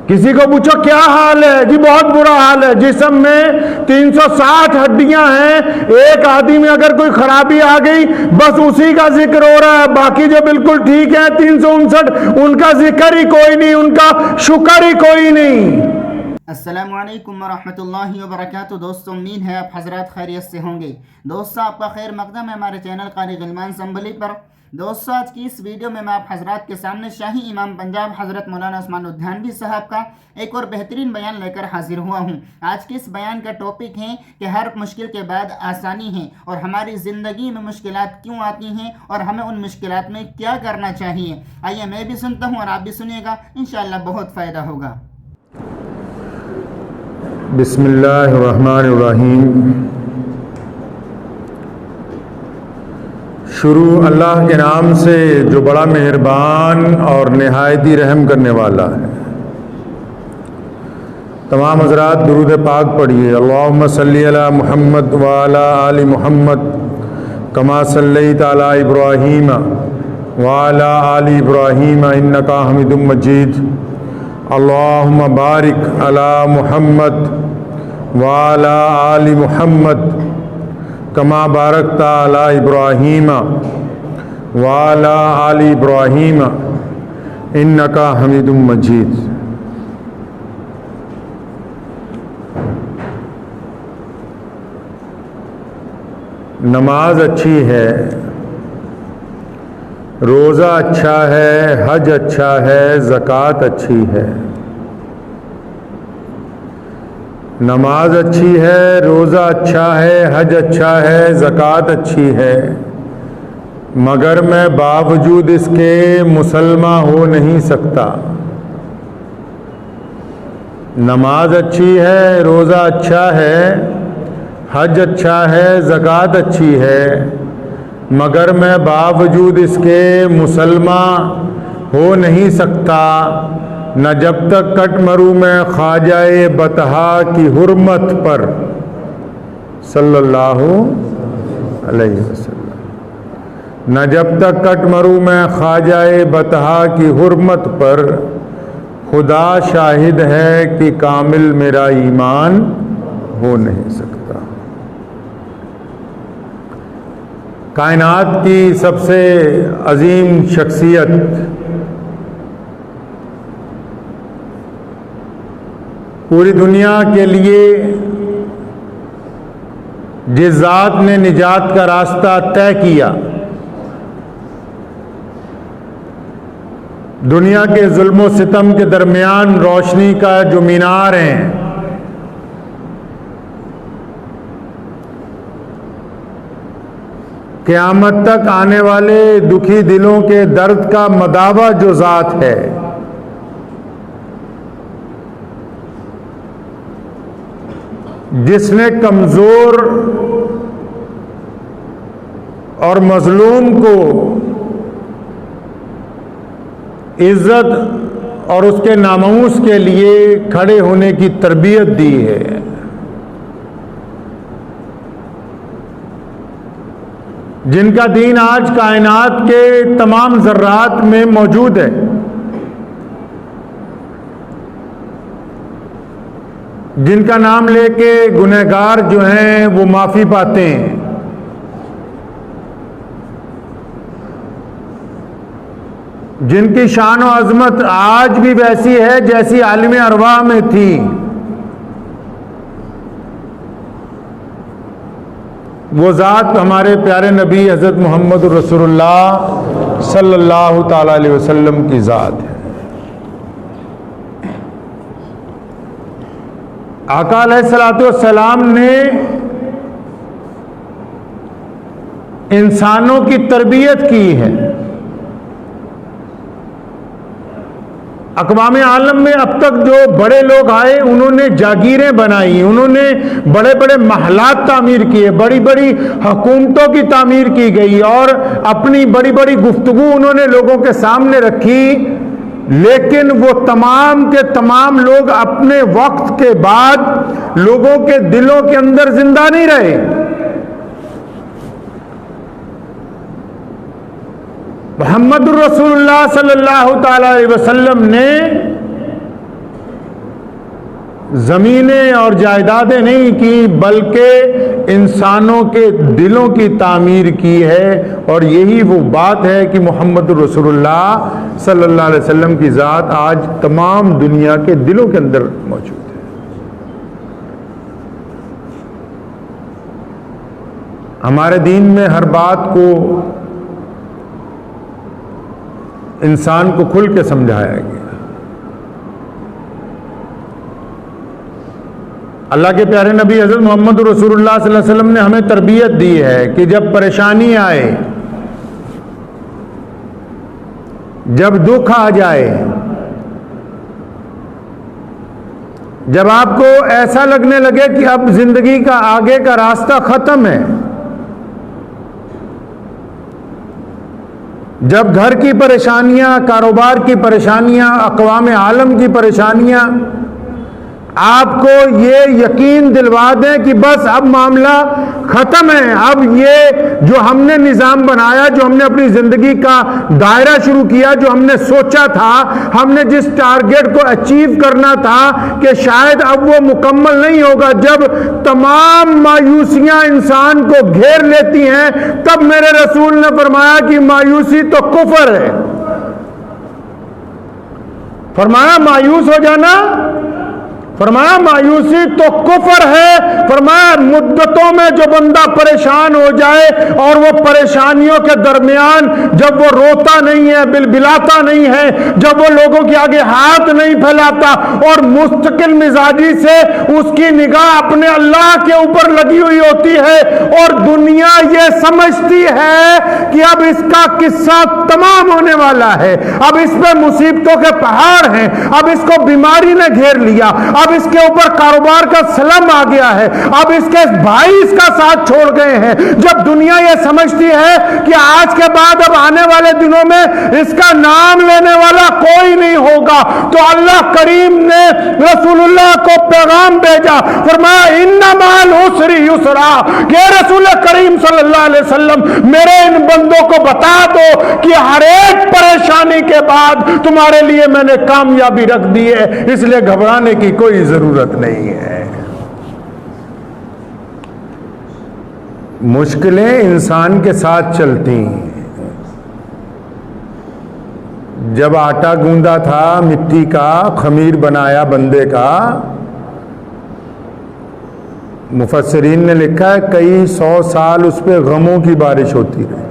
किसी को पूछो क्या हाल है जी, बहुत बुरा हाल है। जिस्म में 360 हड्डियां हैं, एक आदमी में अगर कोई खराबी आ गई बस उसी का जिक्र हो रहा है, बाकी जो बिल्कुल ठीक है 359 उनका जिक्र ही कोई नहीं, उनका शुक्र ही कोई नहीं। अस्सलामुअलैकुम वरहमतुल्लाहि वबरकातुहू। दोस्तों, उम्मीद है आप हजरात खैरियत से होंगे। दोस्तों, आपका खैर मकदम है हमारे चैनल कारी गिलमान संभली पर। दोस्तों, आज की इस वीडियो में मैं आप हजरात के सामने शाही इमाम पंजाब हजरत मौलाना उस्मान उद्यानवी साहब का एक और बेहतरीन बयान लेकर हाजिर हुआ हूँ। आज के इस बयान का टॉपिक है कि हर मुश्किल के बाद आसानी है और हमारी ज़िंदगी में मुश्किलात क्यों आती हैं और हमें उन मुश्किलात में क्या करना चाहिए। आइए मैं भी सुनता हूँ और आप भी सुनिएगा, इंशाअल्लाह बहुत फ़ायदा होगा। बिस्मिल्लाहिर्रहमानिर्रहीम। शुरू अल्लाह के नाम से जो बड़ा मेहरबान और निहायती रहम करने वाला है। तमाम हज़रात दुरूद पाक पढ़िए। अल्लाहुम्मा सल्ली अला मुहम्मद व अला आलि मुहम्मद कमा सल्लैता अला इब्राहीम व अला आलि इब्राहीम इन्नका हमीदुम मजीद। अल्लाहुम्मा बारिक अला मुहम्मद व अला आलि मुहम्मद कमा बारकता अला इब्राहीम व अला आलि इब्राहीम इन्नका हमीदुम मजीद। नमाज अच्छी है, रोज़ा अच्छा है, हज अच्छा है, ज़कात अच्छी है। नमाज अच्छी है, रोज़ा अच्छा है, हज अच्छा है, ज़कात अच्छी है, मगर मैं बावजूद इसके मुसलमान हो नहीं सकता। नमाज अच्छी है, रोज़ा अच्छा है, हज अच्छा है, ज़कात अच्छी है, मगर मैं बावजूद इसके मुसलमान हो नहीं सकता न जब तक कट मरूं मैं ख्वाजाए बतहा की हुर्मत पर सल्लल्लाहु अलैहि वसल्लम। न जब तक कट मरूं मैं ख्वाजाए बतहा की हुर्मत पर, खुदा शाहिद है कि कामिल मेरा ईमान हो नहीं सकता। कायनात की सबसे अजीम शख्सियत, पूरी दुनिया के लिए जिस ज़ात ने निजात का रास्ता तय किया, दुनिया के जुल्म सितम के दरमियान रोशनी का जो मीनार है, क़यामत तक आने वाले दुखी दिलों के दर्द का मदावा जो ज़ात है, जिसने कमज़ोर और मज़लूम को इज़्ज़त और उसके नामूस के लिए खड़े होने की तरबियत दी है। जिनका दीन आज कायनात के तमाम ज़र्रात में मौजूद है, जिनका नाम लेके गुनहगार जो हैं वो माफ़ी पाते हैं, जिनकी शान और अज़मत आज भी वैसी है जैसी आलिम अरवाह में थी, वो ज़ात हमारे प्यारे नबी हज़रत मोहम्मद रसूलुल्लाह सल्लल्लाहु ताला अलैहि वसल्लम की ज़ात है। आका अलैहिस्सलाम ने इंसानों की तरबियत की है। अक़वाम आलम में अब तक जो बड़े लोग आए उन्होंने जागीरें बनाई, उन्होंने बड़े बड़े महलात तामीर किए, बड़ी बड़ी हुकूमतों की तामीर की गई और अपनी बड़ी बड़ी गुफ्तगू उन्होंने लोगों के सामने रखी। लेकिन वो तमाम के तमाम लोग अपने वक्त के बाद लोगों के दिलों के अंदर जिंदा नहीं रहे। मोहम्मद रसूलुल्लाह सल्लल्लाहु ताला अलैहि वसल्लम ने ज़मीनें और जायदादें नहीं की, बल्कि इंसानों के दिलों की तामीर की है। और यही वो बात है कि मोहम्मद रसूलुल्लाह सल्लल्लाहु अलैहि वसल्लम की ज़ात आज तमाम दुनिया के दिलों के अंदर मौजूद है। हमारे दीन में हर बात को इंसान को खुल के समझाया गया। अल्लाह के प्यारे नबी हज़रत मोहम्मद रसूलुल्लाह सल्लल्लाहु अलैहि वसल्लम ने हमें तरबियत दी है कि जब परेशानी आए, जब दुख आ जाए, जब आपको ऐसा लगने लगे कि अब जिंदगी का आगे का रास्ता खत्म है, जब घर की परेशानियां, कारोबार की परेशानियां, अक़वाम आलम की परेशानियां आपको ये यकीन दिलवा दें कि बस अब मामला खत्म है, अब ये जो हमने निज़ाम बनाया, जो हमने अपनी जिंदगी का दायरा शुरू किया, जो हमने सोचा था, हमने जिस टारगेट को अचीव करना था कि शायद अब वो मुकम्मल नहीं होगा, जब तमाम मायूसियां इंसान को घेर लेती हैं, तब मेरे रसूल ने फरमाया कि मायूसी तो कुफर है। फरमाया मायूस हो जाना, फरमाया मायूसी तो कुफर है। फरमाया मुद्दतों में जो बंदा परेशान हो जाए और वो परेशानियों के दरमियान जब वो रोता नहीं है, बिलबिलाता नहीं है, जब वो लोगों के आगे हाथ नहीं फैलाता और मुस्तकिल मिजाजी से उसकी निगाह अपने अल्लाह के ऊपर लगी हुई होती है और दुनिया ये समझती है कि अब इसका किस्सा तमाम होने वाला है, अब इस पे मुसीबतों के पहाड़ हैं, अब इसको बीमारी ने घेर लिया, अब इसके ऊपर कारोबार का सलम आ गया है, अब इसके भाई इसका साथ छोड़ गए हैं। जब दुनिया ये समझती है कि आज के बाद अब आने वाले दिनों में इसका नाम लेने वाला कोई नहीं होगा, तो अल्लाह करीम ने रसूलुल्लाह को पैगाम भेजा, फरमाया इन्ना माल उसरी युसरा, कि रसूल करीम सल्लल्लाहु अलैहि वसल्लम मेरे इन बंदों को बता दो कि हर एक परेशानी के बाद तुम्हारे लिए मैंने कामयाबी रख दी है, इसलिए घबराने की कोई जरूरत नहीं है। मुश्किलें इंसान के साथ चलती हैं। जब आटा गूंदा था मिट्टी का, खमीर बनाया बंदे का, मुफस्सिरीन ने लिखा है कई 100 साल उस पे गमों की बारिश होती रही।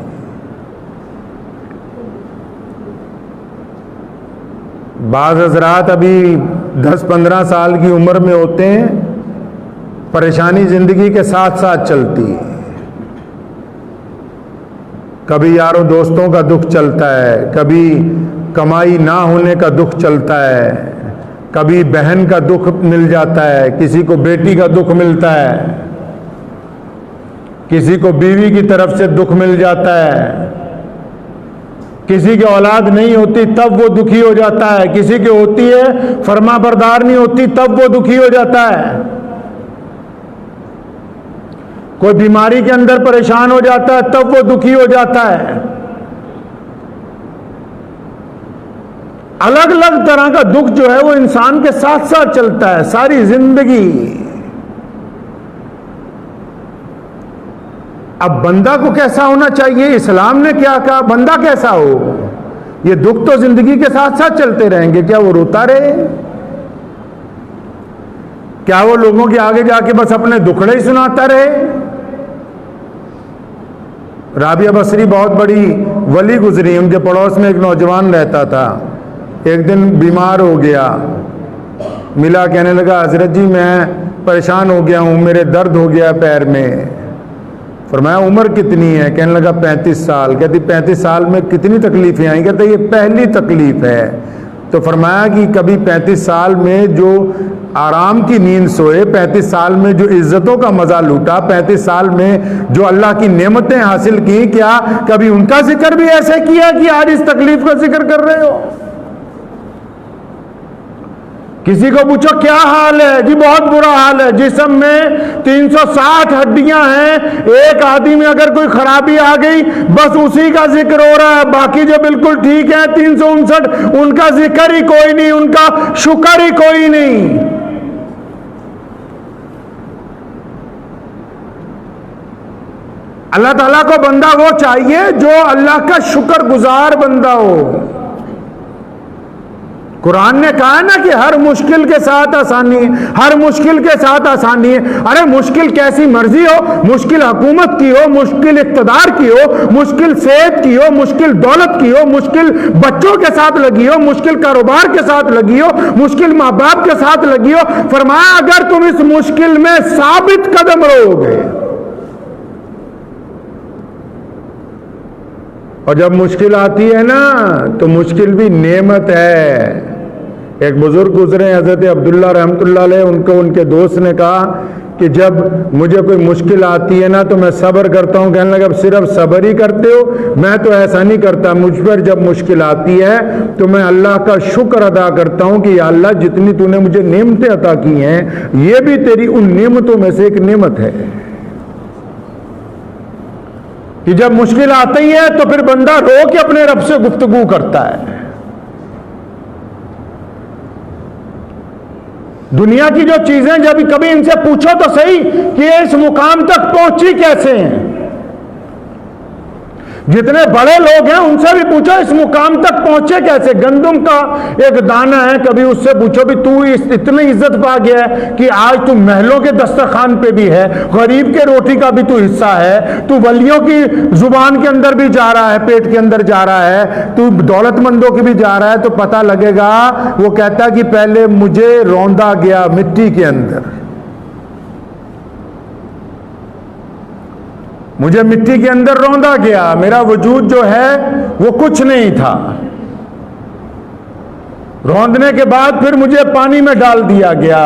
बाज़ हज़रात अभी 10-15 साल की उम्र में होते हैं, परेशानी जिंदगी के साथ साथ चलती है। कभी यारों दोस्तों का दुख चलता है, कभी कमाई ना होने का दुख चलता है, कभी बहन का दुख मिल जाता है, किसी को बेटी का दुख मिलता है, किसी को बीवी की तरफ से दुख मिल जाता है, किसी की औलाद नहीं होती तब वो दुखी हो जाता है, किसी की होती है फरमा बरदार नहीं होती तब वो दुखी हो जाता है, कोई बीमारी के अंदर परेशान हो जाता है तब वो दुखी हो जाता है। अलग अलग तरह का दुख जो है वो इंसान के साथ साथ चलता है सारी जिंदगी। अब बंदा को कैसा होना चाहिए, इस्लाम ने क्या कहा, बंदा कैसा हो? ये दुख तो जिंदगी के साथ साथ चलते रहेंगे, क्या वो रोता रहे? क्या वो लोगों के आगे जाके बस अपने दुखड़े ही सुनाता रहे? राबिया बसरी बहुत बड़ी वली गुजरी, उनके पड़ोस में एक नौजवान रहता था। एक दिन बीमार हो गया, मिला, कहने लगा हजरत जी मैं परेशान हो गया हूँ, मेरे दर्द हो गया पैर में। फरमाया उम्र कितनी है? कहने लगा 35 साल। कहती 35 साल में कितनी तकलीफें आई? कहते ये पहली तकलीफ है। तो फरमाया कि कभी 35 साल में जो आराम की नींद सोए, 35 साल में जो इज्जतों का मजा लूटा, 35 साल में जो अल्लाह की नेमतें हासिल की, क्या कभी उनका जिक्र भी ऐसे किया कि आज इस तकलीफ का जिक्र कर रहे हो? किसी को पूछो क्या हाल है जी, बहुत बुरा हाल है, जिस्म में 360 हड्डियां हैं, एक आदमी में अगर कोई खराबी आ गई बस उसी का जिक्र हो रहा है, बाकी जो बिल्कुल ठीक है 359 उनका जिक्र ही कोई नहीं, उनका शुक्र ही कोई नहीं। अल्लाह ताला को बंदा वो चाहिए जो अल्लाह का शुक्रगुजार बंदा हो। कुरान ने कहा ना कि हर मुश्किल के साथ आसानी है, हर मुश्किल के साथ आसानी है। अरे मुश्किल कैसी मर्जी हो, मुश्किल हुकूमत की हो, मुश्किल इक़्तिदार की हो, मुश्किल सेहत की हो, मुश्किल दौलत की हो, मुश्किल बच्चों के साथ लगी हो, मुश्किल कारोबार के साथ लगी हो, मुश्किल माँ बाप के साथ लगी हो, फरमाया अगर तुम इस मुश्किल में साबित कदम रहोगे, और जब मुश्किल आती है ना तो मुश्किल भी नेमत है। एक बुजुर्ग गुजरे हजरत अब्दुल्ला रहमतुल्लाह अलैह, उनको उनके दोस्त ने कहा कि जब मुझे कोई मुश्किल आती है ना तो मैं सब्र करता हूँ। कहने लगा अब सिर्फ सब्र ही करते हो? मैं तो ऐसा नहीं करता, मुझ पर जब मुश्किल आती है तो मैं अल्लाह का शुक्र अदा करता हूँ कि या अल्लाह जितनी तूने मुझे नेमतें अता की हैं ये भी तेरी उन नेमतों में से एक नेमत है। कि जब मुश्किल आती है तो फिर बंदा रो के अपने रब से गुफ्तगू करता है। दुनिया की जो चीजें जब कभी इनसे पूछो तो सही कि ये इस मुकाम तक पहुंची कैसे हैं, जितने बड़े लोग हैं उनसे भी पूछो इस मुकाम तक पहुंचे कैसे। गंदम का एक दाना है, कभी उससे पूछो भी तू इतनी इज्जत पा गया है कि आज तू महलों के दस्तरखान पे भी है, गरीब के रोटी का भी तू हिस्सा है, तू वलियों की जुबान के अंदर भी जा रहा है, पेट के अंदर जा रहा है, तू दौलतमंदों की भी जा रहा है, तो पता लगेगा। वो कहता कि पहले मुझे रौंदा गया मिट्टी के अंदर, मुझे मिट्टी के अंदर रौंदा गया, मेरा वजूद जो है वो कुछ नहीं था। रौंदने के बाद फिर मुझे पानी में डाल दिया गया,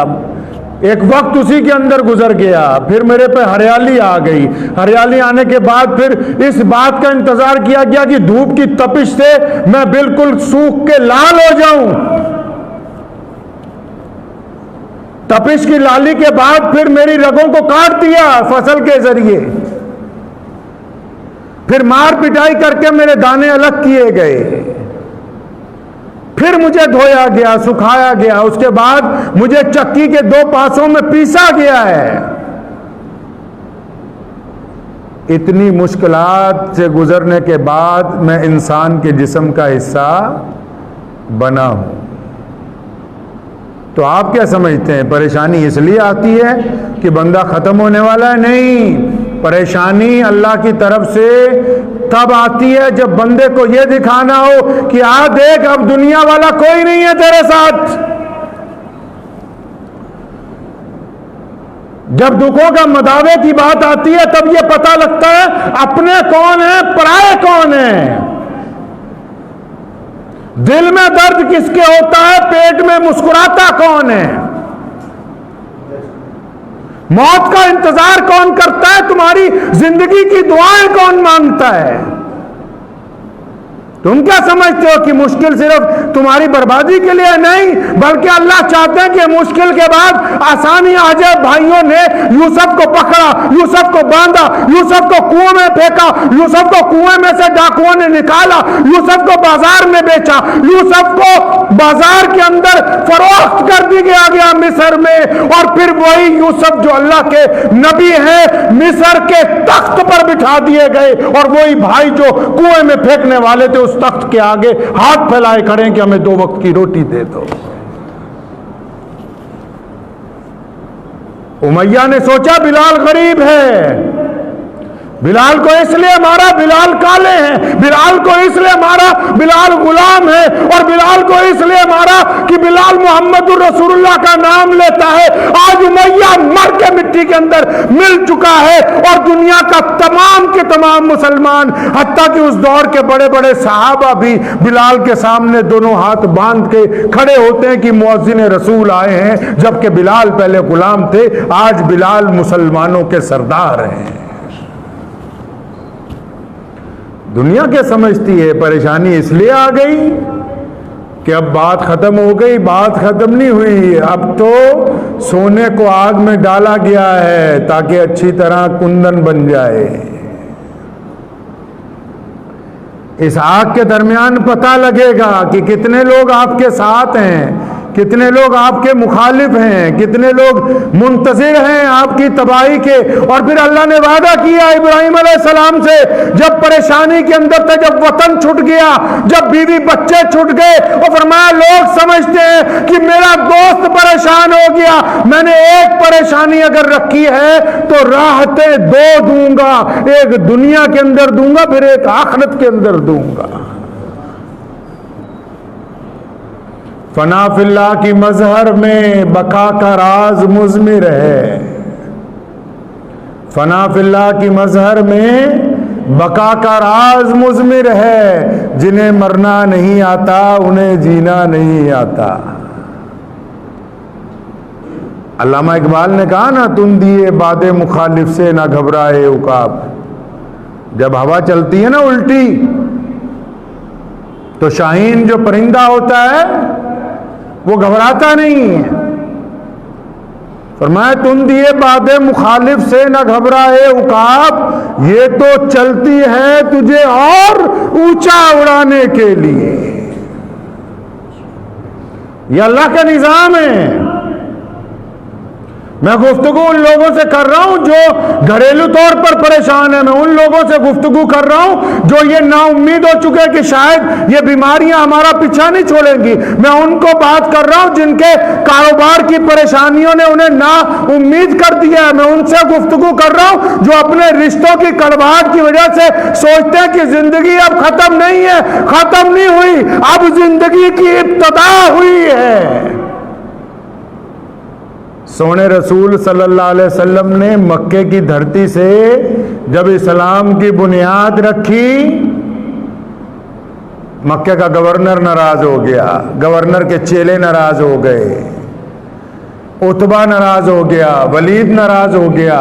एक वक्त उसी के अंदर गुजर गया, फिर मेरे पे हरियाली आ गई। हरियाली आने के बाद फिर इस बात का इंतजार किया गया कि धूप की तपिश से मैं बिल्कुल सूख के लाल हो जाऊं। तपिश की लाली के बाद फिर मेरी रगों को काट दिया फसल के जरिए, फिर मार पिटाई करके मेरे दाने अलग किए गए, फिर मुझे धोया गया, सुखाया गया, उसके बाद मुझे चक्की के 2 पासों में पीसा गया है। इतनी मुश्किलात से गुजरने के बाद मैं इंसान के जिस्म का हिस्सा बना हूं। तो आप क्या समझते हैं परेशानी इसलिए आती है कि बंदा खत्म होने वाला है? नहीं, परेशानी अल्लाह की तरफ से तब आती है जब बंदे को यह दिखाना हो कि आ देख अब दुनिया वाला कोई नहीं है तेरे साथ। जब दुखों का मदावे की बात आती है तब यह पता लगता है अपने कौन है, पराए कौन है। दिल में दर्द किसके होता है, पेट में मुस्कुराता कौन है। मौत का इंतजार कौन करता है, तुम्हारी जिंदगी की दुआएं कौन मांगता है। तुम क्या समझते हो कि मुश्किल सिर्फ तुम्हारी बर्बादी के लिए नहीं, बल्कि अल्लाह चाहते हैं कि मुश्किल के बाद आसानी आ जाए। भाइयों ने यूसुफ को पकड़ा, यूसुफ को बांधा, यूसुफ को कुएं में फेंका, यूसुफ को कुएं में से डाकुओं ने निकाला, यूसुफ को बाजार में बेचा, यूसुफ को बाजार के अंदर फरोख्त कर दिया गया मिस्र में। और फिर वही यूसुफ जो अल्लाह के नबी हैं मिस्र के तख्त पर बिठा दिए गए, और वही भाई जो कुएं में फेंकने वाले थे उस तख्त के आगे हाथ फैलाए खड़े हैं कि हमें 2 वक्त की रोटी दे दो। उमैया ने सोचा बिलाल गरीब है, बिलाल को इसलिए मारा, बिलाल काले हैं, बिलाल को इसलिए मारा, बिलाल गुलाम है, और बिलाल को इसलिए मारा कि बिलाल मोहम्मद रसूलुल्लाह का नाम लेता है। आज उमैया मर के मिट्टी के अंदर मिल चुका है, और दुनिया का तमाम के तमाम मुसलमान, हत्ता कि उस दौर के बड़े बड़े सहाबा भी बिलाल के सामने दोनों हाथ बांध के खड़े होते हैं कि मुअज्जिन रसूल आए हैं, जबकि बिलाल पहले गुलाम थे, आज बिलाल मुसलमानों के सरदार हैं। दुनिया क्या समझती है परेशानी इसलिए आ गई कि अब बात खत्म हो गई। बात खत्म नहीं हुई, अब तो सोने को आग में डाला गया है ताकि अच्छी तरह कुंदन बन जाए। इस आग के दरमियान पता लगेगा कि कितने लोग आपके साथ हैं, कितने लोग आपके मुखालिफ हैं, कितने लोग मुंतजिर हैं आपकी तबाही के। और फिर अल्लाह ने वादा किया इब्राहिम अलैहिस्सलाम से, जब परेशानी के अंदर थे, जब वतन छूट गया, जब बीवी बच्चे छूट गए, और फरमाया लोग समझते हैं कि मेरा दोस्त परेशान हो गया, मैंने एक परेशानी अगर रखी है तो राहतें दो दूंगा, एक दुनिया के अंदर दूंगा, फिर एक आखिरत के अंदर दूंगा। फना फिल्लाह की मजहर में बका का राज मुज़मिर है। फना फिल्लाह की मजहर में बका का राज मुज़मिर है। जिन्हें मरना नहीं आता उन्हें जीना नहीं आता। अल्लामा इकबाल ने कहा ना, तुम दिए बादे मुखालिफ से ना घबराए उकाब। जब हवा चलती है ना उल्टी, तो शाहीन जो परिंदा होता है वो घबराता नहीं है। फरमाया तुम दिए बादे मुखालिफ से न घबराए उकाब, ये तो चलती है तुझे और ऊंचा उड़ाने के लिए। ये अल्लाह का निजाम है। मैं गुफ्तगू उन लोगों से कर रहा हूं जो घरेलू तौर पर परेशान है। मैं उन लोगों से गुफ्तगू कर रहा हूं जो ये नाउम्मीद हो चुके हैं कि शायद ये बीमारियां हमारा पीछा नहीं छोड़ेंगी। मैं उनको बात कर रहा हूं जिनके कारोबार की परेशानियों ने उन्हें ना उम्मीद कर दिया है। मैं उनसे गुफ्तगू कर रहा हूं जो अपने रिश्तों की कड़वाहट की वजह से सोचते हैं कि जिंदगी अब खत्म नहीं है। खत्म नहीं हुई, अब जिंदगी की इब्तिदा हुई है। सोने रसूल सल्लल्लाहु अलैहि वसल्लम ने मक्के की धरती से जब इस्लाम की बुनियाद रखी, मक्के का गवर्नर नाराज हो गया, गवर्नर के चेले नाराज हो गए, उतबा नाराज हो गया, वलीद नाराज हो गया,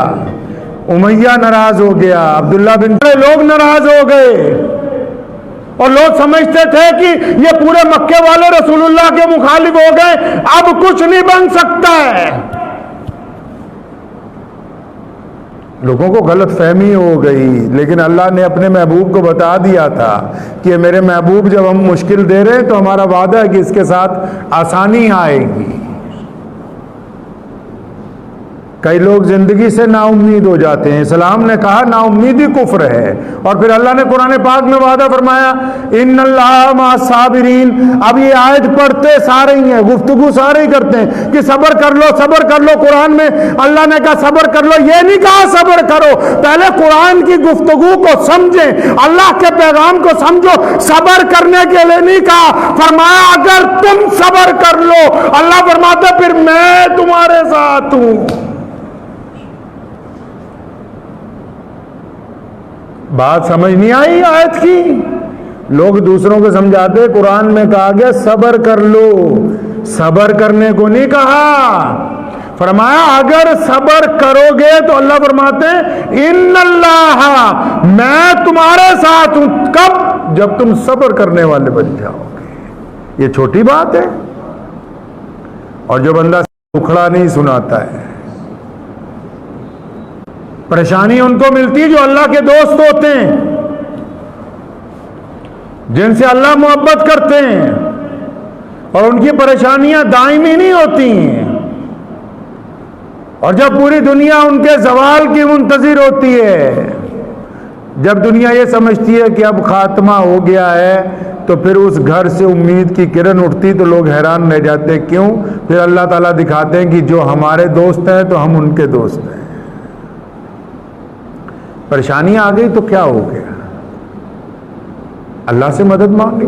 उमैया नाराज हो गया, अब्दुल्ला बिन लोग नाराज हो गए। और लोग समझते थे कि ये पूरे मक्के वाले रसूलुल्लाह के मुखालिफ हो गए, अब कुछ नहीं बन सकता है। लोगों को गलत फहमी हो गई। लेकिन अल्लाह ने अपने महबूब को बता दिया था कि मेरे महबूब जब हम मुश्किल दे रहे हैं तो हमारा वादा है कि इसके साथ आसानी आएगी। कई लोग जिंदगी से नाउम्मीद हो जाते हैं। इस्लाम ने कहा नाउम्मीदी कुफ्र है। और फिर अल्लाह ने कुरान पाक में वादा फरमाया इन्नल्लाह मअस साबिरीन। अब ये आयत पढ़ते सारे ही हैं, गुफ्तगू सारे ही करते हैं कि सब्र कर लो, सब्र कर लो। कुरान में अल्लाह ने कहा सब्र कर लो, ये नहीं कहा सब्र करो। पहले कुरान की गुफ्तगू को समझें, अल्लाह के पैगाम को समझो। सब्र करने के लिए नहीं कहा। फरमाया अगर तुम सब्र कर लो, अल्लाह फरमाता फिर मैं तुम्हारे साथ हूं। बात समझ नहीं आई आयत की। लोग दूसरों को समझाते, कुरान में कहा गया सब्र कर लो, सब्र करने को नहीं कहा। फरमाया अगर सब्र करोगे तो अल्लाह फरमाते इन्नल्लाह, मैं तुम्हारे साथ हूं। कब? जब तुम सब्र करने वाले बन जाओगे। ये छोटी बात है। और जो बंदा उखड़ा नहीं सुनाता है, परेशानी उनको मिलती है जो अल्लाह के दोस्त होते हैं, जिनसे अल्लाह मोहब्बत करते हैं, और उनकी परेशानियां दायमी नहीं होती हैं। और जब पूरी दुनिया उनके ज़वाल की मुंतज़िर होती है, जब दुनिया ये समझती है कि अब खात्मा हो गया है, तो फिर उस घर से उम्मीद की किरण उठती तो लोग हैरान रह जाते। क्यों? फिर अल्लाह ताला दिखाते हैं कि जो हमारे दोस्त हैं तो हम उनके दोस्त हैं। परेशानी आ गई तो क्या हो गया? अल्लाह से मदद मांगे।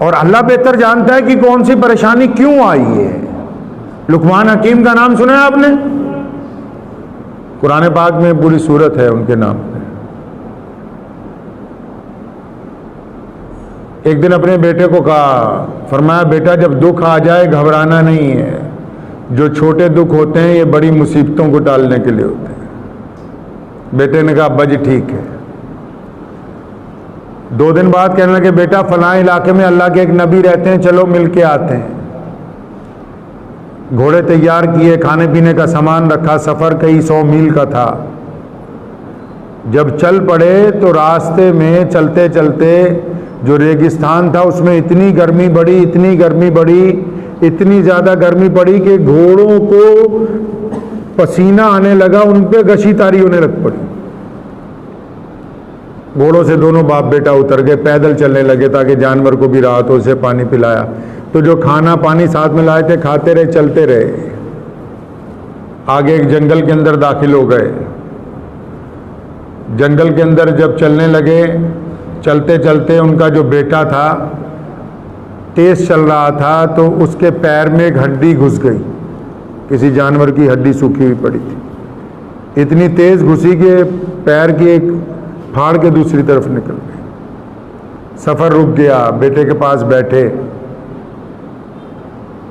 और अल्लाह बेहतर जानता है कि कौन सी परेशानी क्यों आई है। लुकमान हकीम का नाम सुना है आपने? कुरान पाक में पूरी सूरत है उनके नाम पे। एक दिन अपने बेटे को कहा, फरमाया बेटा जब दुख आ जाए घबराना नहीं है। जो छोटे दुख होते हैं ये बड़ी मुसीबतों को टालने के लिए होते हैं। बेटे ने कहा अब्बा जी ठीक है। 2 दिन बाद कहने लगे बेटा फलां इलाके में अल्लाह के एक नबी रहते हैं, चलो मिल के आते हैं। घोड़े तैयार किए, खाने पीने का सामान रखा, सफ़र कई 100 मील का था। जब चल पड़े तो रास्ते में चलते चलते जो रेगिस्तान था उसमें इतनी गर्मी बढ़ी, इतनी गर्मी बढ़ी, इतनी ज़्यादा गर्मी पड़ी कि घोड़ों को पसीना आने लगा, उन पे गशी तारी होने लग पड़ी। घोड़ों से दोनों बाप बेटा उतर गए, पैदल चलने लगे ताकि जानवर को भी राहत हो, उसे पानी पिलाया। तो जो खाना पानी साथ में लाए थे खाते रहे, चलते रहे। आगे एक जंगल के अंदर दाखिल हो गए। जंगल के अंदर जब चलने लगे, चलते चलते उनका जो बेटा था तेज चल रहा था, तो उसके पैर में एक हड्डी घुस गई, किसी जानवर की हड्डी सूखी हुई पड़ी थी। इतनी तेज घुसी कि पैर की एक फाड़ के दूसरी तरफ निकल गई। सफर रुक गया, बेटे के पास बैठे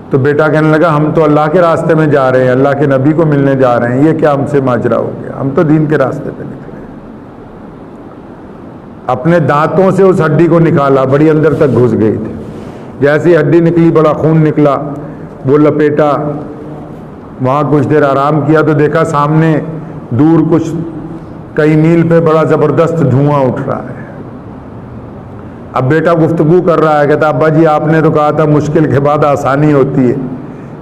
तो बेटा कहने लगा, हम तो अल्लाह के रास्ते में जा रहे हैं, अल्लाह के नबी को मिलने जा रहे हैं, ये क्या हमसे माजरा हो गया, हम तो दीन के रास्ते पे निकले। अपने दांतों से उस हड्डी को निकाला, बड़ी अंदर तक घुस गई थी। जैसी हड्डी निकली बड़ा खून निकला, वो लपेटा, वहाँ कुछ देर आराम किया तो देखा सामने दूर कुछ कई मील पे बड़ा ज़बरदस्त धुआं उठ रहा है। अब बेटा गुफ्तगू कर रहा है, कहता अब्बा जी आपने तो कहा था मुश्किल के बाद आसानी होती है,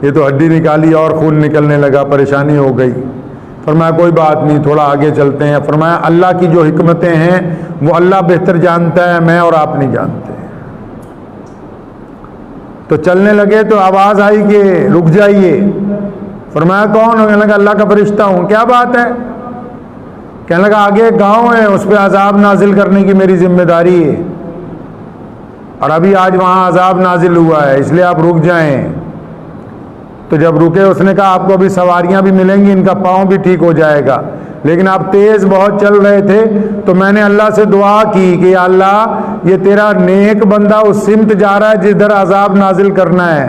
ये तो हड्डी निकाली और खून निकलने लगा, परेशानी हो गई। फरमाया कोई बात नहीं, थोड़ा आगे चलते हैं। फरमाया अल्लाह की जो हिकमतें हैं वो अल्लाह बेहतर जानता है, मैं और आप नहीं जानते। तो चलने लगे तो आवाज़ आई कि रुक जाइए। फरमाया कौन हो? कहने लगा अल्लाह का फरिश्ता हूँ। क्या बात है? कहने लगा आगे एक गाँव है, उस पर अजाब नाजिल करने की मेरी जिम्मेदारी है, और अभी आज वहाँ अजाब नाजिल हुआ है, इसलिए आप रुक जाएं। तो जब रुके उसने कहा आपको अभी सवारियाँ भी मिलेंगी, इनका पाँव भी ठीक हो जाएगा, लेकिन आप तेज़ बहुत चल रहे थे तो मैंने अल्लाह से दुआ की कि या अल्लाह ये तेरा नेक बंदा उस सिमत जा रहा है जिधर अजाब नाजिल करना है।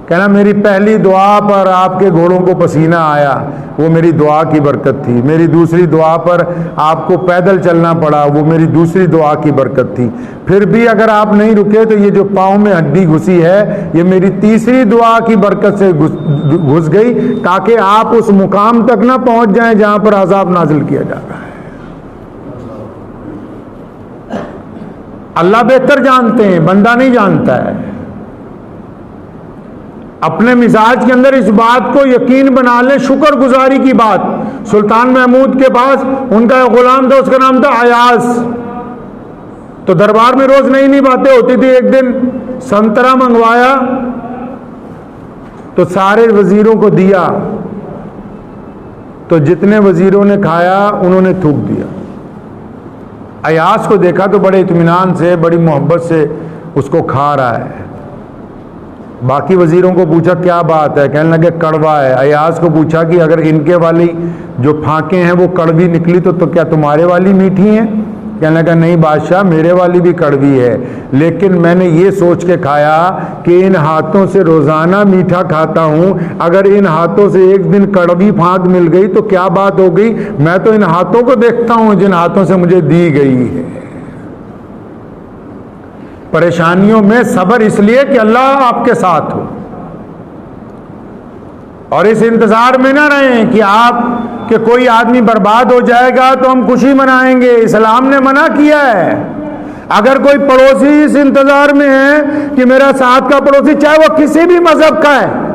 कहना मेरी पहली दुआ पर आपके घोड़ों को पसीना आया, वो मेरी दुआ की बरकत थी। मेरी दूसरी दुआ पर आपको पैदल चलना पड़ा, वो मेरी दूसरी दुआ की बरकत थी। फिर भी अगर आप नहीं रुके तो ये जो पाँव में हड्डी घुसी है ये मेरी तीसरी दुआ की बरकत से घुस गई, ताकि आप उस मुकाम तक ना पहुंच जाएं जहां पर अजाब नाजिल किया जा रहा है। अल्लाह बेहतर जानते हैं, बंदा नहीं जानता है। अपने मिजाज के अंदर इस बात को यकीन बना ले, शुक्रगुजारी की बात। सुल्तान महमूद के पास उनका एक गुलाम था, उसका नाम था अयाज। तो दरबार में रोज नई नई बातें होती थी। एक दिन संतरा मंगवाया तो सारे वजीरों को दिया, तो जितने वजीरों ने खाया उन्होंने थूक दिया। अयाज को देखा तो बड़े इत्मीनान से, बड़ी मोहब्बत से उसको खा रहा है। बाकी वजीरों को पूछा क्या बात है? कहने लगे कड़वा है। अयाज को पूछा कि अगर इनके वाली जो फांके हैं वो कड़वी निकली तो क्या तुम्हारे वाली मीठी हैं? कहने लगा नहीं बादशाह, मेरे वाली भी कड़वी है, लेकिन मैंने ये सोच के खाया कि इन हाथों से रोज़ाना मीठा खाता हूँ, अगर इन हाथों से एक दिन कड़वी फांक मिल गई तो क्या बात हो गई। मैं तो इन हाथों को देखता हूँ जिन हाथों से मुझे दी गई है। परेशानियों में सब्र इसलिए कि अल्लाह आपके साथ हो, और इस इंतजार में ना रहें कि आप कि कोई आदमी बर्बाद हो जाएगा तो हम खुशी मनाएंगे। इस्लाम ने मना किया है। अगर कोई पड़ोसी इस इंतजार में है कि मेरा साथ का पड़ोसी चाहे वो किसी भी मजहब का है,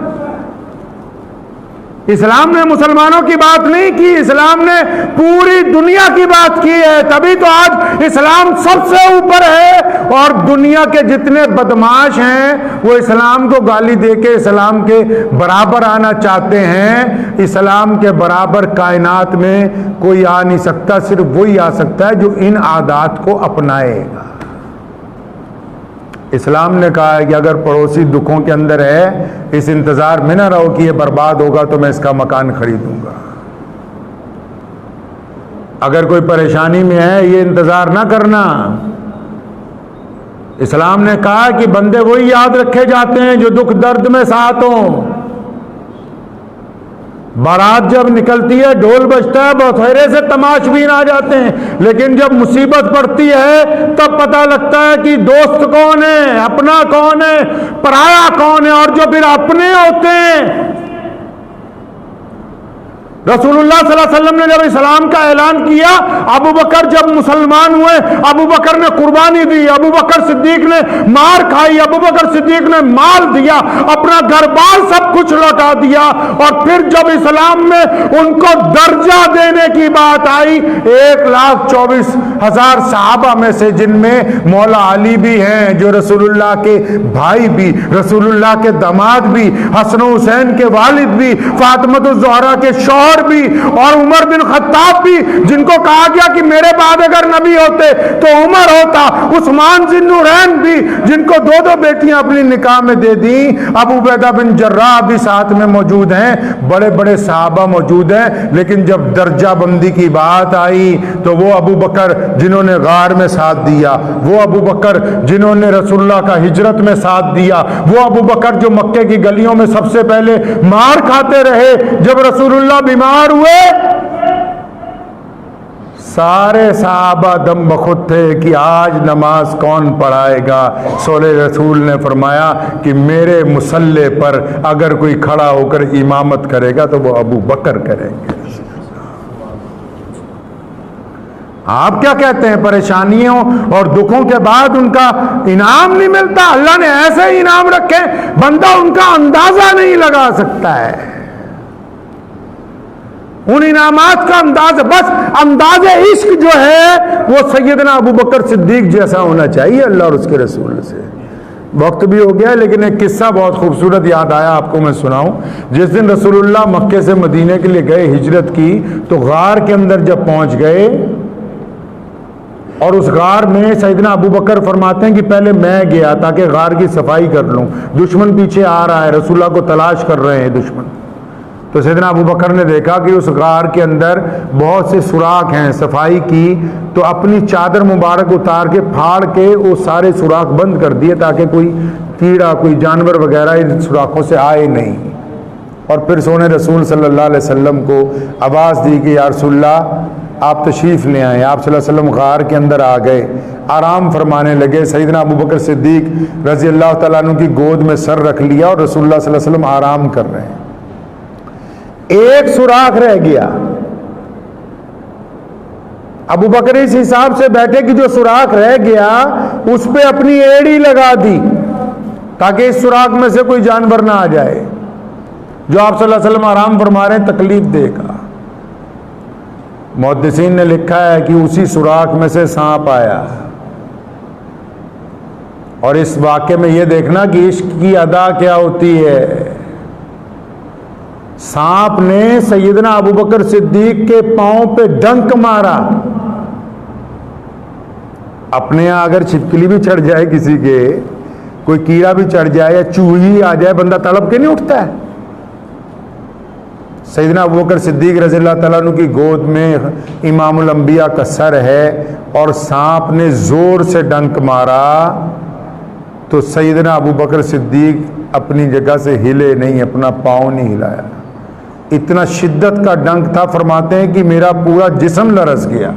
इस्लाम ने मुसलमानों की बात नहीं की, इस्लाम ने पूरी दुनिया की बात की है। तभी तो आज इस्लाम सबसे ऊपर है, और दुनिया के जितने बदमाश हैं वो इस्लाम को गाली देके इस्लाम के बराबर आना चाहते हैं। इस्लाम के बराबर कायनात में कोई आ नहीं सकता, सिर्फ वही आ सकता है जो इन आदात को अपनाएगा। इस्लाम ने कहा है कि अगर पड़ोसी दुखों के अंदर है, इस इंतजार में ना रहो कि ये बर्बाद होगा तो मैं इसका मकान खरीदूंगा। अगर कोई परेशानी में है ये इंतजार ना करना। इस्लाम ने कहा कि बंदे वही याद रखे जाते हैं जो दुख दर्द में साथ हों। बारात जब निकलती है, ढोल बजता है, बथेरे से तमाशबीन आ जाते हैं, लेकिन जब मुसीबत पड़ती है तब पता लगता है कि दोस्त कौन है, अपना कौन है, पराया कौन है। और जो फिर अपने होते हैं रसूलुल्लाह सल्लल्लाहु अलैहि वसल्लम ने जब इस्लाम का ऐलान किया, अबू बकर जब मुसलमान हुए, अबू बकर ने कुर्बानी दी, अबू बकर सिद्दीक ने मार खाई, अबू बकर सिद्दीक ने माल दिया, अपना घर बार सब कुछ लौटा दिया। और फिर जब इस्लाम में उनको दर्जा देने की बात आई, 1,24,000 सहाबा में से, जिनमें मौला अली भी हैं जो रसूलुल्लाह के भाई भी, रसूलुल्लाह के दामाद भी, हसन हुसैन के वालिद भी, फातिमा ज़हरा के शौहर भी, और उमर बिन खत्ताब भी, जिनको कहा गया कि मेरे बाद अगर नबी होते तो उमर होता, उस्मान ज़िन्नुरैन भी, जिनको 2-2 बेटियां अपनी निकाह में दे दी, अबू उबैदा बिन जर्राह भी साथ में मौजूद हैं, बड़े बड़े सहाबा मौजूद हैं। लेकिन जब दर्जा बंदी की बात आई तो वो अबू बकर जिन्होंने गार में साथ दिया, वो अबू बकर जिन्होंने रसूलुल्लाह का हिजरत में साथ दिया, वो अबू बकर जो मक्के की गलियों में सबसे पहले मार खाते रहे जब रसूलुल्लाह बीमार हुए, सारे सहाबा दम बखुद थे कि आज नमाज कौन पढ़ाएगा। सोले रसूल ने फरमाया कि मेरे मुसल्ले पर अगर कोई खड़ा होकर इमामत करेगा तो वो अबू बकर करेंगे। आप क्या कहते हैं, परेशानियों और दुखों के बाद उनका इनाम नहीं मिलता? अल्लाह ने ऐसे इनाम रखे, बंदा उनका अंदाजा नहीं लगा सकता है। उन इनामात का अंदाज, बस अंदाजे इश्क जो है वो सैयदना अबू बकर सिद्दीक जैसा होना चाहिए अल्लाह और उसके रसूल से। वक्त भी हो गया, लेकिन एक किस्सा बहुत खूबसूरत याद आया, आपको मैं सुनाऊं। जिस दिन रसूलुल्लाह मक्के से मदीने के लिए गए, हिजरत की, तो गार के अंदर जब पहुंच गए और उस गार में सैयदना अबू बकर फरमाते हैं कि पहले मैं गया ताकि गार की सफाई कर लूं, दुश्मन पीछे आ रहा है, रसूलुल्लाह को तलाश कर रहे हैं दुश्मन। तो सैयदना अबू बकर ने देखा कि उस गार के अंदर बहुत से सुराख हैं सफाई की, तो अपनी चादर मुबारक उतार के फाड़ के वो सारे सुराख बंद कर दिए ताकि कोई कीड़ा, कोई जानवर वगैरह इन सुराखों से आए नहीं। और फिर सोने रसूल सल्लल्लाहु अलैहि वसल्लम को आवाज़ दी कि या रसूलल्लाह आप तशरीफ़ ले आए। आप सल्लल्लाहु अलैहि वसल्लम गार के अंदर आ गए, आराम फरमाने लगे। सैयदना अबू बकर सिद्दीक रज़ी अल्लाह तआला अन्हु की गोद में सर रख लिया और रसूलुल्लाह सल्लल्लाहु अलैहि वसल्लम आराम कर रहे हैं। एक सुराख रह गया। अबू बकर इस हिसाब से बैठे कि जो सुराख रह गया उस पे अपनी एड़ी लगा दी ताकि इस सुराख में से कोई जानवर ना आ जाए जो आप सल्लल्लाहु अलैहि वसल्लम आराम फरमा रहे हैं, तकलीफ देगा। मुहद्दिसीन ने लिखा है कि उसी सुराख में से सांप आया। और इस वाक़े में यह देखना कि इश्क की अदा क्या होती है। सांप ने सैयदना अबू बकर सिद्दीक के पांव पे डंक मारा। अपने यहां अगर छिपकली भी चढ़ जाए, किसी के कोई कीड़ा भी चढ़ जाए या चूही आ जाए, बंदा तड़प के नहीं उठता है। सैयदना अबू बकर सिद्दीक रज़ियल्लाहु तआला अन्हु की गोद में इमामुल अंबिया का सर है और सांप ने जोर से डंक मारा तो सैयदना अबू बकर सिद्दीक अपनी जगह से हिले नहीं, अपना पाँव नहीं हिलाया। इतना शिद्दत का डंक था, फरमाते हैं कि मेरा पूरा जिस्म लरस गया,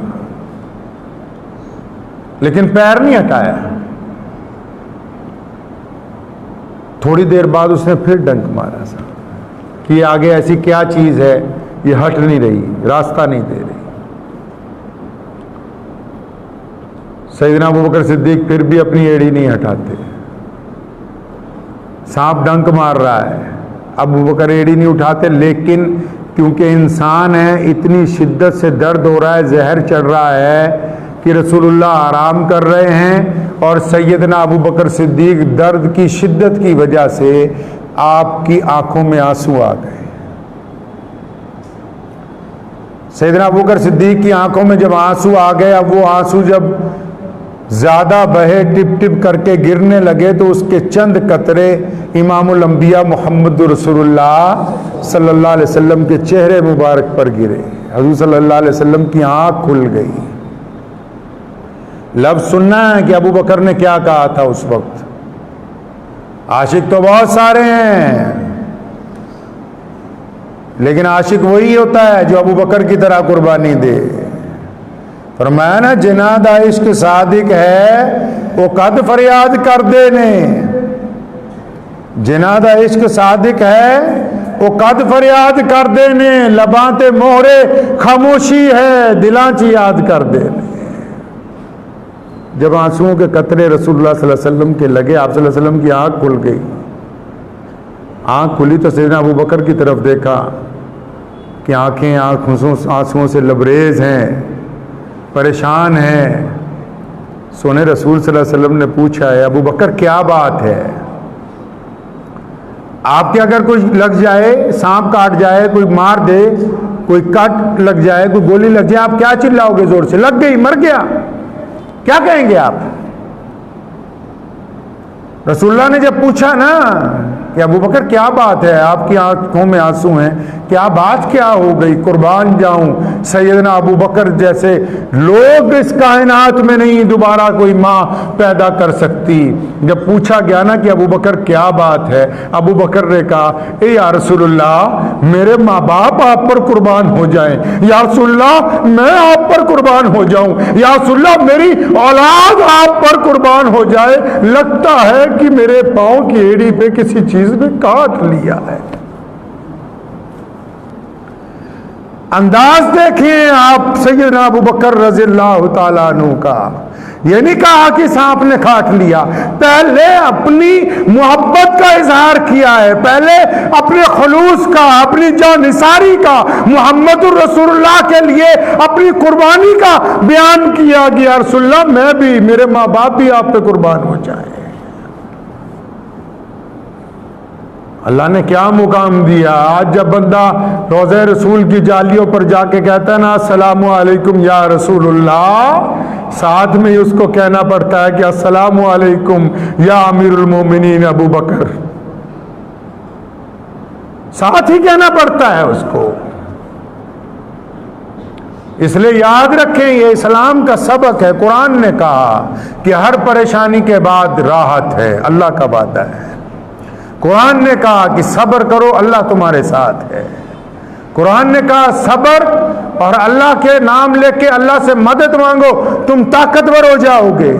लेकिन पैर नहीं हटाया। थोड़ी देर बाद उसने फिर डंक मारा सा कि आगे ऐसी क्या चीज है, ये हट नहीं रही, रास्ता नहीं दे रही। सैयदना अबू बकर सिद्दीक फिर भी अपनी एड़ी नहीं हटाते। सांप डंक मार रहा है, अबू बकर एड़ी नहीं उठाते, लेकिन क्योंकि इंसान है, इतनी शिद्दत से दर्द हो रहा है, जहर चढ़ रहा है कि रसूलुल्लाह आराम कर रहे हैं और सैयदना अबू बकर सिद्दीक दर्द की शिद्दत की वजह से आपकी आंखों में आंसू आ गए। सैयदना अबू बकर सिद्दीक की आंखों में जब आंसू आ गए, अब वो आंसू जब ज़्यादा बहे, टिप टिप करके गिरने लगे तो उसके चंद कतरे इमामुल अंबिया मोहम्मद रसूलुल्लाह सल्लल्लाहु अलैहि वसल्लम के चेहरे मुबारक पर गिरे। हज़ूर सल्लल्लाहु अलैहि वसल्लम की आंख खुल गई। लफ्ज़ सुनना है कि अबू बकर ने क्या कहा था उस वक्त। आशिक तो बहुत सारे हैं, लेकिन आशिक वही होता है जो अबू बकर की तरह कुर्बानी दे। फरमाया ना, जिनादा इश्क सादिक है वो कद फरियाद कर दे ने। जिनादा इश्क सादिक है वो कद फरियाद कर देने लबाते मोहरे खामोशी है दिलांची याद कर देने। जब आंसुओं के कतरे रसूलुल्लाह सल्लल्लाहु अलैहि वसल्लम के लगे, आप सल्लल्लाहु अलैहि वसल्लम की आंख खुल गई। आंख खुली तो सैयदना अबू बकर की तरफ देखा कि आंखें आंसुओं से लबरेज हैं, परेशान हैं। सोने रसूल सल्लल्लाहु अलैहि वसल्लम ने पूछा है अबू बकर क्या बात है? आपके अगर कोई लग जाए, सांप काट जाए, कोई मार दे, कोई कट लग जाए, कोई गोली लग जाए, आप क्या चिल्लाओगे जोर से? लग गई, मर गया, क्या कहेंगे आप? रसूलुल्लाह ने जब पूछा ना कि अबू बकर क्या बात है, आपकी आंखों में आंसू हैं, क्या बात क्या हो गई? कुर्बान जाऊं, सैयदना अबू बकर जैसे लोग इस कायनात में नहीं दोबारा कोई माँ पैदा कर सकती। जब पूछा गया ना कि अबू बकर क्या बात है, अबू बकर ने कहा ए या रसूलुल्लाह मेरे माँ बाप आप पर कुर्बान हो जाएं, या रसूलुल्लाह मैं आप पर कुर्बान हो जाऊं, या रसूलुल्लाह मेरी औलाद आप पर कुर्बान हो जाए, लगता है कि मेरे पांव की एड़ी पे किसी चीज में काट लिया है। अंदाज देखें आप सैयदना अबू बकर रज़ियल्लाहु ताला अन्हु का। ये नहीं कहा कि सांप ने काट लिया, पहले अपनी मोहब्बत का इजहार किया है, पहले अपने खुलूस का, अपनी जानिसारी का, मुहम्मदुर रसूलुल्लाह के लिए अपनी कुर्बानी का बयान किया कि या रसूलुल्लाह मैं भी, मेरे माँ बाप भी आप पे कुर्बान हो जाए। अल्लाह ने क्या मुकाम दिया। आज जब बंदा रोज़े रसूल की जालियों पर जाके कहता है ना अस्सलामु अलैकुम या रसूलुल्लाह, साथ में ही उसको कहना पड़ता है कि अस्सलामु अलैकुम या अमीरुल मोमिनीन अबू बकर, साथ ही कहना पड़ता है उसको। इसलिए याद रखें ये इस्लाम का सबक है। कुरान ने कहा कि हर परेशानी के बाद राहत है, अल्लाह का वादा है। कुरान ने कहा कि सब्र करो, अल्लाह तुम्हारे साथ है। कुरान ने कहा सब्र और अल्लाह के नाम लेके अल्लाह से मदद मांगो, तुम ताकतवर हो जाओगे।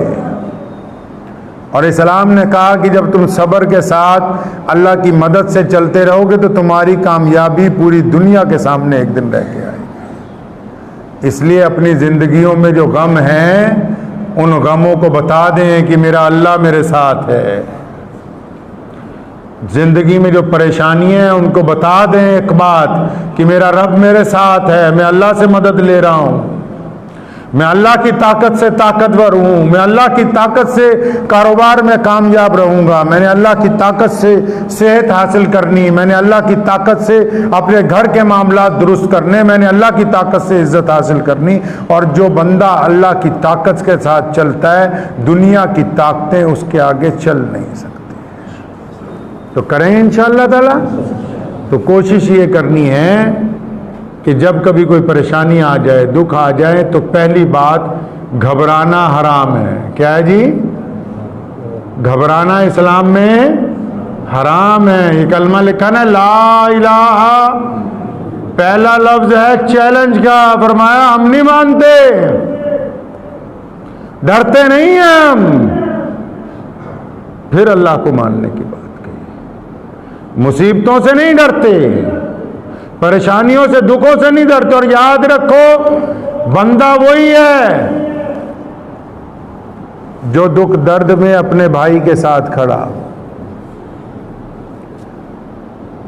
और इस्लाम ने कहा कि जब तुम सब्र के साथ अल्लाह की मदद से चलते रहोगे तो तुम्हारी कामयाबी पूरी दुनिया के सामने एक दिन रह के आएगी। इसलिए अपनी जिंदगियों में जो गम हैं उन गमों को बता दें कि मेरा अल्लाह मेरे साथ है। जिंदगी में जो परेशानियां हैं उनको बता दें एक बात कि मेरा रब मेरे साथ है, मैं अल्लाह से मदद ले रहा हूं, मैं अल्लाह की ताकत से ताकतवर हूं, मैं अल्लाह की ताकत से कारोबार में कामयाब रहूंगा, मैंने अल्लाह की ताकत से सेहत हासिल करनी, मैंने अल्लाह की ताकत से अपने घर के मामला दुरुस्त करने, मैंने अल्लाह की ताकत से इज्जत हासिल करनी। और जो बंदा अल्लाह की ताकत के साथ चलता है दुनिया की ताकतें उसके आगे चल नहीं सकती। तो करें इंशाअल्लाह ताला। तो कोशिश ये करनी है कि जब कभी कोई परेशानी आ जाए, दुख आ जाए, तो पहली बात घबराना हराम है। क्या है जी? घबराना इस्लाम में हराम है। ये कलमा लिखा ना ला इलाहा, पहला लफ्ज है चैलेंज का। फरमाया हम नहीं मानते, डरते नहीं हैं हम। फिर अल्लाह को मानने की बात कही। मुसीबतों से नहीं डरते, परेशानियों से, दुखों से नहीं डरते। और याद रखो बंदा वही है जो दुख दर्द में अपने भाई के साथ खड़ा।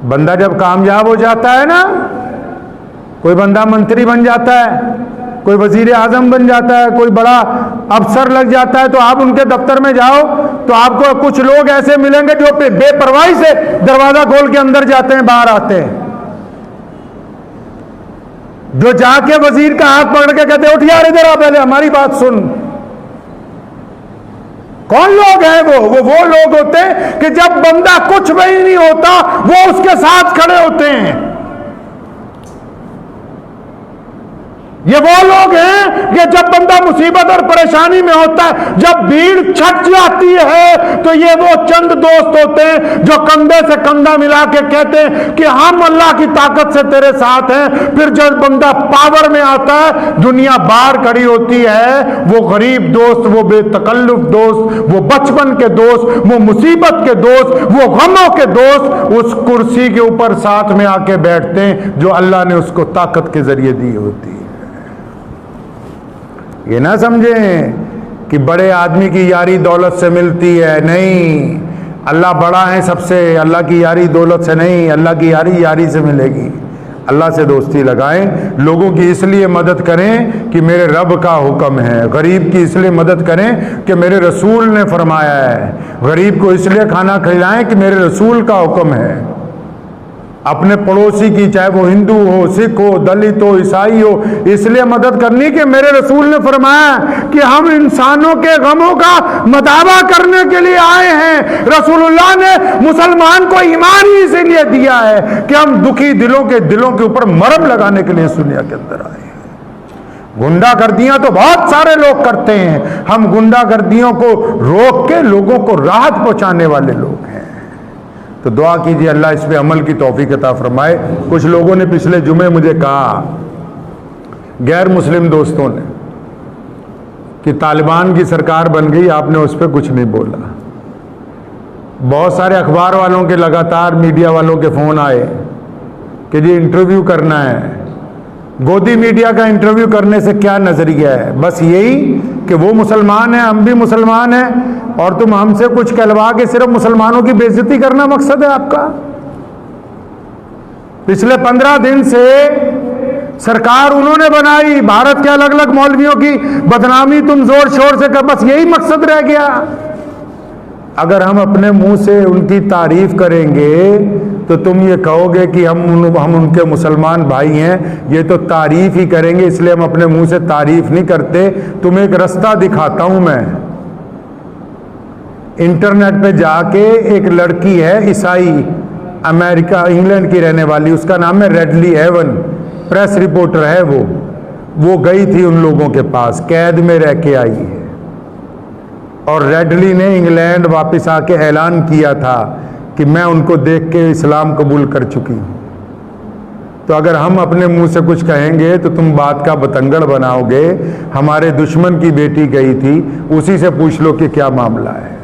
बंदा जब कामयाब हो जाता है ना, कोई बंदा मंत्री बन जाता है, कोई वजीर आजम बन जाता है, कोई बड़ा अफसर लग जाता है, तो आप उनके दफ्तर में जाओ तो आपको कुछ लोग ऐसे मिलेंगे जो बेपरवाही से दरवाजा खोल के अंदर जाते हैं, बाहर आते हैं। जो जाके वजीर का हाथ पकड़ के कहते उठ यार इधर आ, पहले हमारी बात सुन। कौन लोग हैं वो लोग होते हैं कि जब बंदा कुछ भी नहीं होता वो उसके साथ खड़े होते हैं। ये वो लोग हैं कि कि जब बंदा मुसीबत और परेशानी में होता है, जब भीड़ छट जाती है, तो ये वो चंद दोस्त होते हैं जो कंधे से कंधा मिला के कहते हैं कि हम अल्लाह की ताकत से तेरे साथ हैं। फिर जब बंदा पावर में आता है, दुनिया बाहर खड़ी होती है, वो गरीब दोस्त, वो बेतकल्लुफ दोस्त, वो बचपन के दोस्त, वो मुसीबत के दोस्त, वो गमों के दोस्त उस कुर्सी के ऊपर साथ में आके बैठते हैं जो अल्लाह ने उसको ताकत के जरिए दी होती है। ये ना समझें कि बड़े आदमी की यारी दौलत से मिलती है, नहीं, अल्लाह बड़ा है सबसे, अल्लाह की यारी दौलत से नहीं, अल्लाह की यारी यारी से मिलेगी। अल्लाह से दोस्ती लगाएं, लोगों की इसलिए मदद करें कि मेरे रब का हुक्म है, गरीब की इसलिए मदद करें कि मेरे रसूल ने फरमाया है, गरीब को इसलिए खाना खिलाएं कि मेरे रसूल का हुक्म है। अपने पड़ोसी की, चाहे वो हिंदू हो, सिख हो, दलित हो, ईसाई हो, इसलिए मदद करनी कि मेरे रसूल ने फरमाया कि हम इंसानों के गमों का मदावा करने के लिए आए हैं। रसूलुल्लाह ने मुसलमान को ईमान ही इसीलिए दिया है कि हम दुखी दिलों के ऊपर मरहम लगाने के लिए इस दुनिया के अंदर आए हैं। गुंडागर्दियां तो बहुत सारे लोग करते हैं, हम गुंडागर्दियों को रोक के लोगों को राहत पहुंचाने वाले लोग हैं। तो दुआ कीजिए अल्लाह इस पे अमल की तौफीक अता फरमाए। कुछ लोगों ने पिछले जुमे मुझे कहा, गैर मुस्लिम दोस्तों ने, कि तालिबान की सरकार बन गई, आपने उस पर कुछ नहीं बोला। बहुत सारे अखबार वालों के, लगातार मीडिया वालों के फ़ोन आए कि जी इंटरव्यू करना है। गोदी मीडिया का इंटरव्यू करने से क्या नजरिया है? बस यही कि वो मुसलमान हैं, हम भी मुसलमान हैं, और तुम हमसे कुछ कहलवा के सिर्फ मुसलमानों की बेइज्जती करना मकसद है आपका? पिछले 15 दिन से सरकार उन्होंने बनाई, भारत के अलग अलग मौलवियों की बदनामी तुम जोर शोर से कर, बस यही मकसद रह गया। अगर हम अपने मुंह से उनकी तारीफ करेंगे तो तुम ये कहोगे कि हम उनके मुसलमान भाई हैं, ये तो तारीफ ही करेंगे, इसलिए हम अपने मुंह से तारीफ नहीं करते। तुम्हें एक रास्ता दिखाता हूं मैं। इंटरनेट पे जाके एक लड़की है, ईसाई, अमेरिका, इंग्लैंड की रहने वाली, उसका नाम है रेडली एवन, प्रेस रिपोर्टर है वो गई थी उन लोगों के पास, कैद में रह के आई है, और रेडली ने इंग्लैंड वापस आके ऐलान किया था कि मैं उनको देख के इस्लाम कबूल कर चुकी हूं। तो अगर हम अपने मुंह से कुछ कहेंगे तो तुम बात का बतंगड़ बनाओगे। हमारे दुश्मन की बेटी गई थी, उसी से पूछ लो कि क्या मामला है।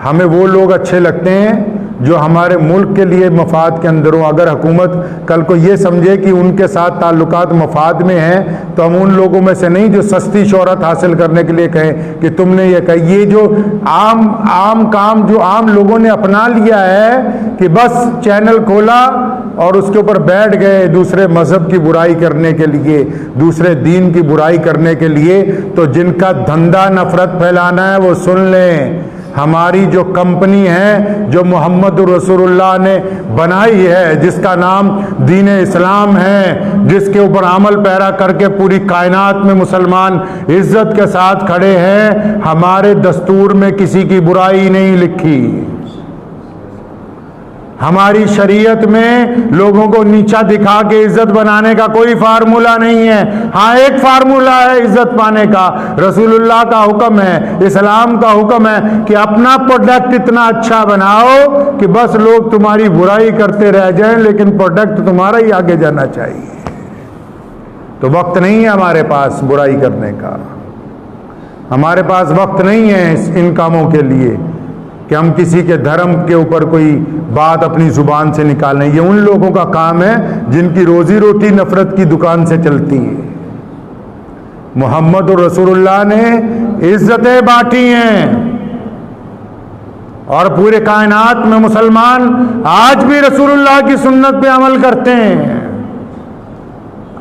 हमें वो लोग अच्छे लगते हैं जो हमारे मुल्क के लिए मफाद के अंदर हो। अगर हुकूमत कल को ये समझे कि उनके साथ ताल्लुकात मफाद में हैं, तो हम उन लोगों में से नहीं जो सस्ती शोहरत हासिल करने के लिए कहें कि तुमने ये कही। ये जो आम काम जो आम लोगों ने अपना लिया है कि बस चैनल खोला और उसके ऊपर बैठ गए दूसरे मजहब की बुराई करने के लिए, दूसरे दीन की बुराई करने के लिए, तो जिनका धंधा नफरत फैलाना है वो सुन लें। हमारी जो कंपनी है, जो मोहम्मद रसूलुल्लाह ने बनाई है, जिसका नाम दीन इस्लाम है, जिसके ऊपर अमल पैरा करके पूरी कायनात में मुसलमान इज्जत के साथ खड़े हैं, हमारे दस्तूर में किसी की बुराई नहीं लिखी। हमारी शरीयत में लोगों को नीचा दिखा के इज्जत बनाने का कोई फार्मूला नहीं है। हाँ, एक फार्मूला है इज्जत पाने का, रसूलुल्लाह का हुक्म है, इस्लाम का हुक्म है कि अपना प्रोडक्ट इतना अच्छा बनाओ कि बस लोग तुम्हारी बुराई करते रह जाएं, लेकिन प्रोडक्ट तुम्हारा ही आगे जाना चाहिए। तो वक्त नहीं है हमारे पास बुराई करने का, हमारे पास वक्त नहीं है इन कामों के लिए कि हम किसी के धर्म के ऊपर कोई बात अपनी जुबान से निकालें। ये उन लोगों का काम है जिनकी रोजी रोटी नफरत की दुकान से चलती है। मोहम्मद और रसूलुल्लाह ने इज्जतें बांटी हैं, और पूरे कायनात में मुसलमान आज भी रसूलुल्लाह की सुन्नत पे अमल करते हैं।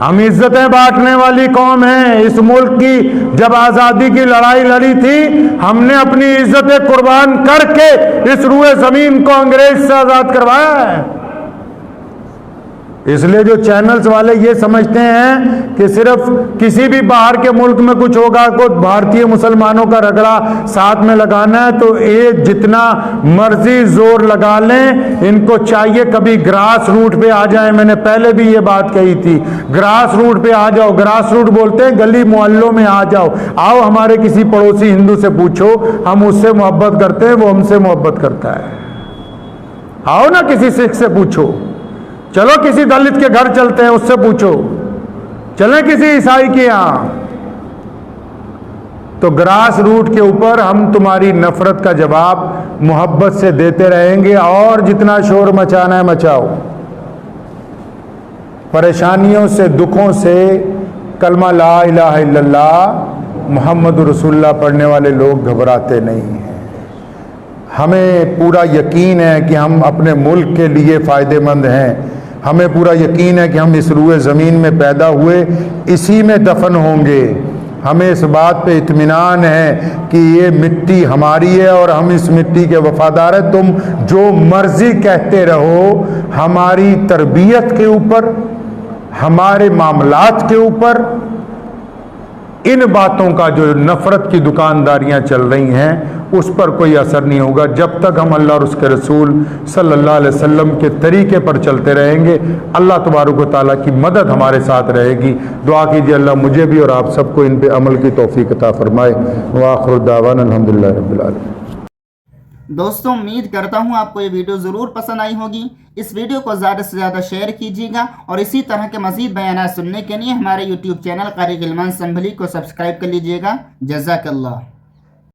हम इज्जतें बांटने वाली कौम हैं। इस मुल्क की जब आजादी की लड़ाई लड़ी थी, हमने अपनी इज्जतें कुर्बान करके इस रूए जमीन को अंग्रेज से आजाद करवाया है। इसलिए जो चैनल्स वाले ये समझते हैं कि सिर्फ किसी भी बाहर के मुल्क में कुछ होगा को भारतीय मुसलमानों का रगड़ा साथ में लगाना है, तो ये जितना मर्जी जोर लगा लें, इनको चाहिए कभी ग्रास रूट पे आ जाए। मैंने पहले भी ये बात कही थी, ग्रास रूट पे आ जाओ। ग्रास रूट बोलते हैं गली मोहल्लों में आ जाओ। आओ हमारे किसी पड़ोसी हिंदू से पूछो, हम उससे मोहब्बत करते हैं, वो हमसे मोहब्बत करता है। आओ ना किसी सिख से पूछो, चलो किसी दलित के घर चलते हैं, उससे पूछो, चलें किसी ईसाई के यहां। तो ग्रास रूट के ऊपर हम तुम्हारी नफरत का जवाब मोहब्बत से देते रहेंगे, और जितना शोर मचाना है मचाओ। परेशानियों से, दुखों से कलमा ला इलाहा इल्लल्लाह मुहम्मद रसूलुल्लाह पढ़ने वाले लोग घबराते नहीं हैं। हमें पूरा यकीन है कि हम अपने मुल्क के लिए फ़ायदेमंद हैं। हमें पूरा यकीन है कि हम इस रूए ज़मीन में पैदा हुए, इसी में दफन होंगे। हमें इस बात पे इत्मीनान है कि ये मिट्टी हमारी है और हम इस मिट्टी के वफादार हैं। तुम जो मर्जी कहते रहो, हमारी तरबियत के ऊपर, हमारे मामलात के ऊपर इन बातों का जो नफरत की दुकानदारियां चल रही हैं उस पर कोई असर नहीं होगा, जब तक हम अल्लाह और उसके रसूल सल्लल्लाहु अलैहि वसल्लम के तरीके पर चलते रहेंगे। अल्लाह तबारक व तआला की मदद हमारे साथ रहेगी। दुआ कीजिए अल्लाह मुझे भी और आप सबको इन पे अमल की तौफीक अता फरमाए। व आखिर दावाना अल्हम्दुलिल्लाहि रब्बिल आलमीन। दोस्तों उम्मीद करता हूँ आपको ये वीडियो ज़रूर पसंद आई होगी। इस वीडियो को ज़्यादा से ज़्यादा शेयर कीजिएगा और इसी तरह के मज़ीद बयानात सुनने के लिए हमारे YouTube चैनल क़ारी ग़िलमान संभली को सब्सक्राइब कर लीजिएगा। जज़ाकल्लाह।